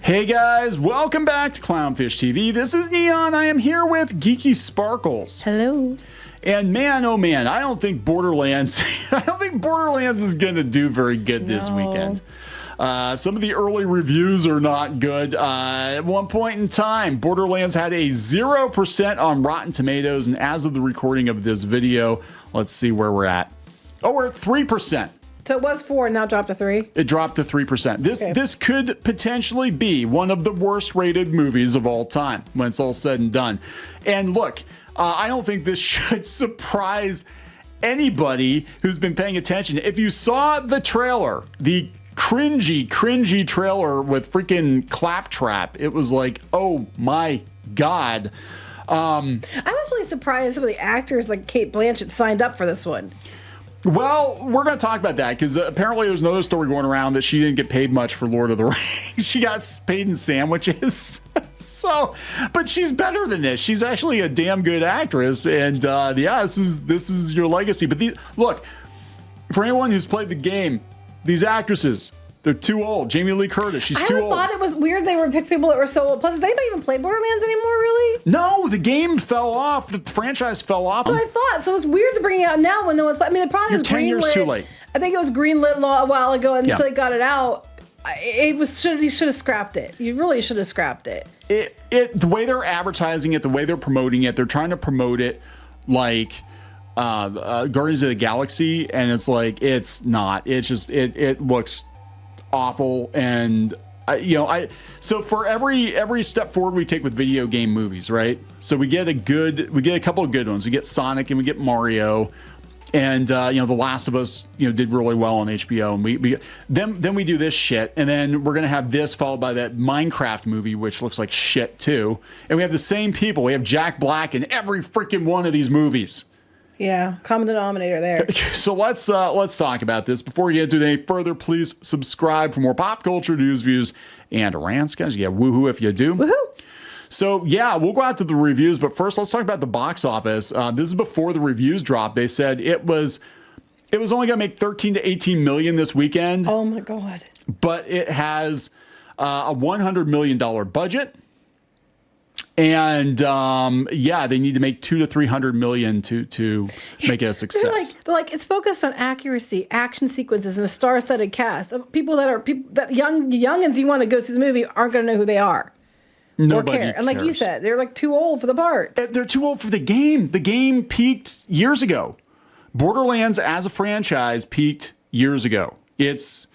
Hey guys, welcome back to Clownfish TV. This is Neon. I am here with Geeky Sparkles. Hello. And man, oh man, I don't think Borderlands is gonna do very good this weekend. Some of the early reviews are not good. At one point in time, Borderlands had a 0% on Rotten Tomatoes, and as of the recording of this video, let's see where we're at. Oh, we're at 3%. So it was 4 and now dropped to 3? It dropped to 3%. This could potentially be one of the worst rated movies of all time when it's all said and done. And look, I don't think this should surprise anybody who's been paying attention. If you saw the trailer, the cringy trailer with freaking Claptrap, it was like, oh my God. I was really surprised some of the actors like Cate Blanchett signed up for this one. Well, we're going to talk about that because apparently there's another story going around that she didn't get paid much for Lord of the Rings. She got paid in sandwiches. But she's better than this. She's actually a damn good actress, and yeah, this is your legacy. But look, for anyone who's played the game, these actresses, they're too old. Jamie Lee Curtis, she's too old. I thought it was weird they were picked people that were so old. Plus, does anybody even play Borderlands anymore, really? No, the game fell off. The franchise fell off. So I thought. So it's weird to bring it out now when no one's. I mean, the problem is 10 years too late. I think it was greenlit a while ago, and until they got it out, you should have scrapped it. You really should have scrapped it. The way they're advertising it, the way they're promoting it, they're trying to promote it like Guardians of the Galaxy, and it's like it's not. It's just it looks awful, and so for every step forward we take with video game movies, right? So we get a couple of good ones. We get Sonic and we get Mario, and The Last of Us did really well on HBO, and then we do this shit, and then we're gonna have this followed by that Minecraft movie, which looks like shit too, and we have the same people. We have Jack Black in every freaking one of these movies. Yeah, common denominator there. So let's talk about this. Before we get into any further, please subscribe for more pop culture news, views, and rants, guys. Yeah, woohoo if you do. Woohoo! So yeah, we'll go out to the reviews, but first let's talk about the box office. This is before the reviews dropped. They said it was only gonna make 13 to 18 million this weekend. Oh my God! But it has a $100 million budget. And they need to make 200 to 300 million to make it a success. They're like it's focused on accuracy, action sequences, and a star-studded cast of people that youngins you want to go see the movie aren't going to know who they are. Nobody or care. cares. And like you said, they're like too old for the parts. They're too old for the game. The game peaked years ago. Borderlands as a franchise peaked years ago. It's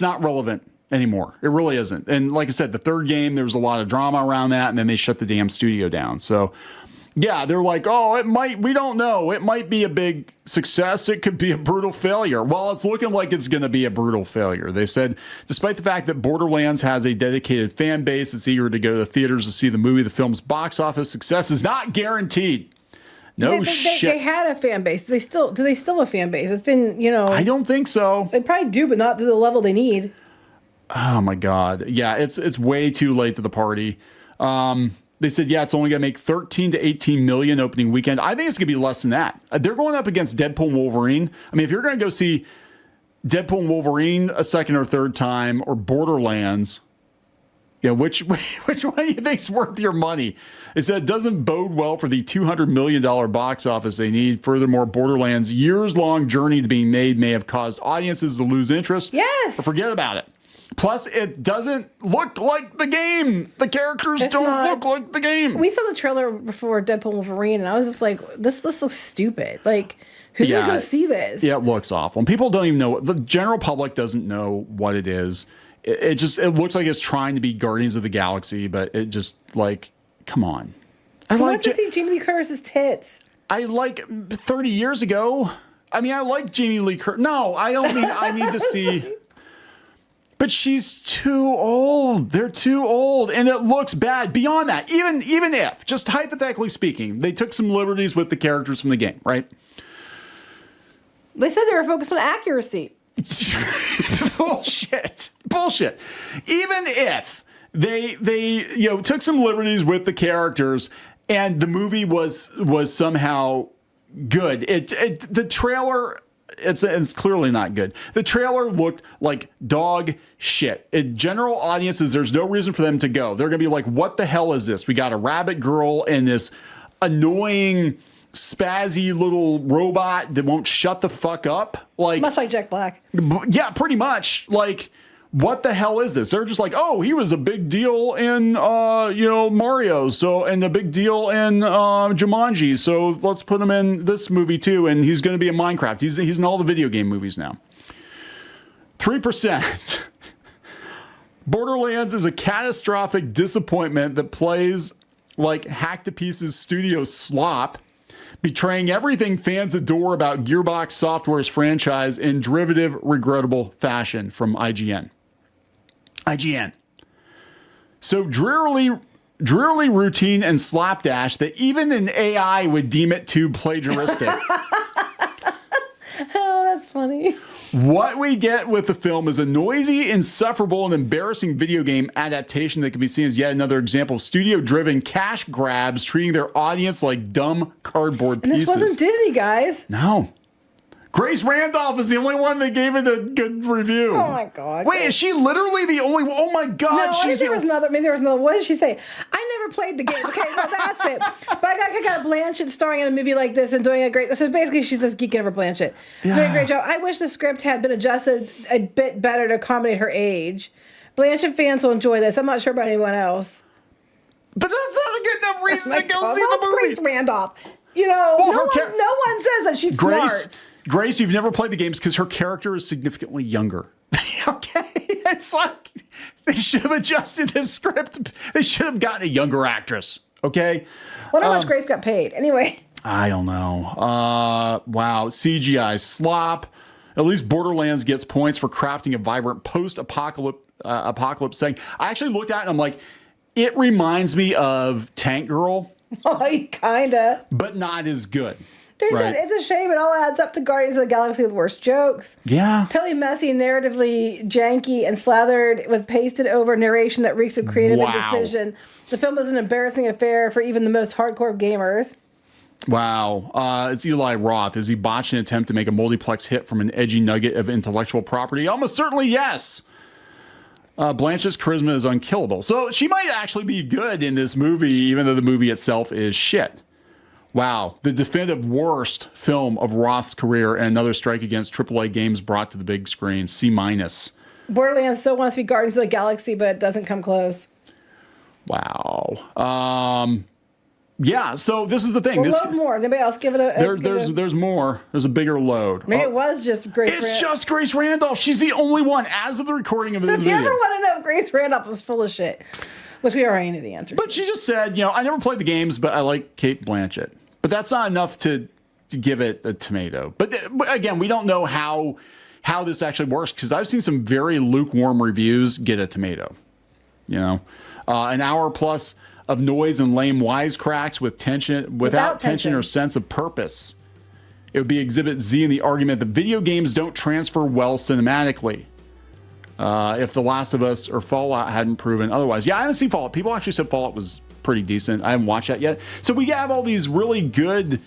not relevant anymore. It really isn't. And like I said, the third game, there was a lot of drama around that, and then they shut the damn studio down. So yeah, they're like, oh, we don't know. It might be a big success. It could be a brutal failure. Well, it's looking like it's going to be a brutal failure. They said, despite the fact that Borderlands has a dedicated fan base that's eager to go to the theaters to see the movie, the film's box office success is not guaranteed. Shit. They had a fan base. Do they still have a fan base? It's been, I don't think so. They probably do, but not to the level they need. Oh my God. Yeah, it's way too late to the party. They said, it's only going to make 13 to 18 million opening weekend. I think it's going to be less than that. They're going up against Deadpool and Wolverine. I mean, if you're going to go see Deadpool and Wolverine a second or third time, or Borderlands, which one do you think's worth your money? It said it doesn't bode well for the $200 million box office they need. Furthermore, Borderlands' years-long journey to being made may have caused audiences to lose interest. Yes. Or forget about it. Plus, it doesn't look like the game. The characters don't look like the game. We saw the trailer before Deadpool and Wolverine, and I was just like, this looks stupid. Like, who's going to go see this? Yeah, it looks awful. And people don't even know. The general public doesn't know what it is. It looks like it's trying to be Guardians of the Galaxy, but it just, like, come on. I want to see Jamie Lee Curtis's tits. I like 30 years ago. I mean, I like Jamie Lee Curtis. No, I don't mean I need to see... But she's too old. They're too old, and it looks bad. Beyond that, even if, just hypothetically speaking, they took some liberties with the characters from the game, right? They said they were focused on accuracy. Bullshit. Even if they took some liberties with the characters, and the movie was somehow good, the trailer it's clearly not good. The trailer looked like dog shit. In general audiences, there's no reason for them to go. They're gonna be like, what the hell is this? We got a rabbit girl and this annoying spazzy little robot that won't shut the fuck up. Like much like Jack Black. Yeah, pretty much. Like, what the hell is this? They're just like, oh, he was a big deal in Mario, and a big deal in Jumanji, so let's put him in this movie too, and he's going to be in Minecraft. He's in all the video game movies now. 3%. Borderlands is a catastrophic disappointment that plays like hack to pieces studio slop, betraying everything fans adore about Gearbox Software's franchise in derivative, regrettable fashion, from IGN. So drearily routine and slapdash that even an AI would deem it too plagiaristic. Oh, that's funny. What we get with the film is a noisy, insufferable, and embarrassing video game adaptation that can be seen as yet another example of studio-driven cash grabs treating their audience like dumb cardboard pieces. And this wasn't Disney, guys. No. Grace Randolph is the only one that gave it a good review. Oh my God. Wait, is she literally the only one? Oh my God. No, I think there was another. What did she say? I never played the game. Okay, well, that's it. But I got Cate Blanchett starring in a movie like this and doing a great. So basically, she's just geeking over Blanchett. Doing a great job. I wish the script had been adjusted a bit better to accommodate her age. Blanchett fans will enjoy this. I'm not sure about anyone else. But that's not a good enough reason to go see the movie. Grace Randolph. You know, no one says that she's smart. Grace, you've never played the games because her character is significantly younger. Okay? It's like they should have adjusted the script. They should have gotten a younger actress. Okay? Wonder how much Grace got paid. Anyway. I don't know. Wow. CGI slop. At least Borderlands gets points for crafting a vibrant post-apocalypse setting. I actually looked at it and I'm like, it reminds me of Tank Girl. Oh, kinda. But not as good. It's a shame it all adds up to Guardians of the Galaxy with worst jokes. Yeah. Totally messy, narratively janky, and slathered with pasted over narration that reeks of creative indecision. The film is an embarrassing affair for even the most hardcore gamers. Wow. It's Eli Roth. Is he botched an attempt to make a multiplex hit from an edgy nugget of intellectual property? Almost certainly yes. Blanchett's charisma is unkillable. So she might actually be good in this movie, even though the movie itself is shit. Wow, the definitive worst film of Roth's career and another strike against AAA games brought to the big screen. C-. Borderlands still wants to be Guardians of the Galaxy, but it doesn't come close. Wow. Yeah, so this is the thing. We'll load more. Anybody else give it a... There's more. There's a bigger load. Maybe it was just Grace Randolph. It's just Grace Randolph. She's the only one as of the recording of this video. So if you ever want to know if Grace Randolph is full of shit, which we already knew the answer to. But she just said, I never played the games, but I like Cate Blanchett. But that's not enough to give it a tomato. But again, we don't know how this actually works because I've seen some very lukewarm reviews get a tomato. An hour plus of noise and lame wisecracks without tension or sense of purpose. It would be Exhibit Z in the argument that video games don't transfer well cinematically. If The Last of Us or Fallout hadn't proven otherwise. Yeah, I haven't seen Fallout. People actually said Fallout was pretty decent. I haven't watched that yet. So we have all these really good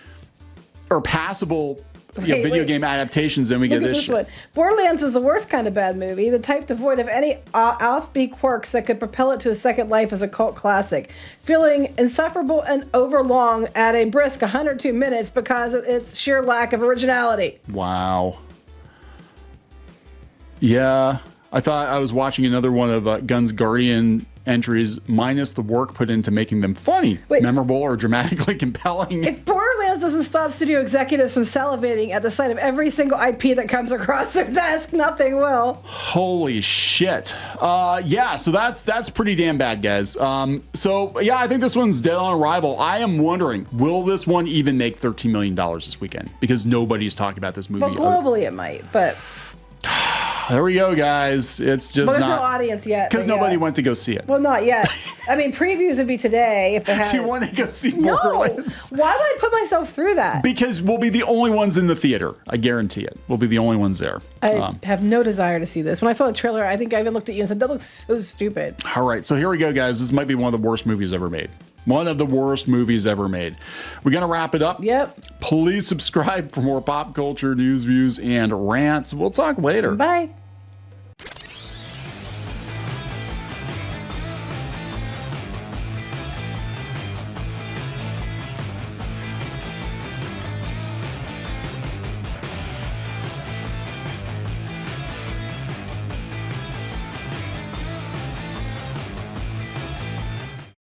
or passable video game adaptations, and we get this shit. One. Borderlands is the worst kind of bad movie, the type devoid of any offbeat quirks that could propel it to a second life as a cult classic, feeling insufferable and overlong at a brisk 102 minutes because of its sheer lack of originality. Wow. Yeah, I thought I was watching another one of Guns Guardian entries minus the work put into making them funny, memorable, or dramatically compelling. If Borderlands doesn't stop studio executives from salivating at the sight of every single IP that comes across their desk, nothing will. Holy shit. Yeah, so that's pretty damn bad, guys. So yeah, I think this one's dead on arrival. I am wondering, will this one even make $13 million this weekend? Because nobody's talking about this movie. Well, globally it might, but... There we go, guys. It's just there's not... no audience yet. Because nobody went to go see it. Well, not yet. I mean, previews would be today if they had... Do you want to go see Borderlands? No! Why would I put myself through that? Because we'll be the only ones in the theater. I guarantee it. We'll be the only ones there. I have no desire to see this. When I saw the trailer, I think I even looked at you and said, that looks so stupid. All right, so here we go, guys. This might be one of the worst movies ever made. One of the worst movies ever made. We're going to wrap it up. Yep. Please subscribe for more pop culture news, views, and rants. We'll talk later. Bye.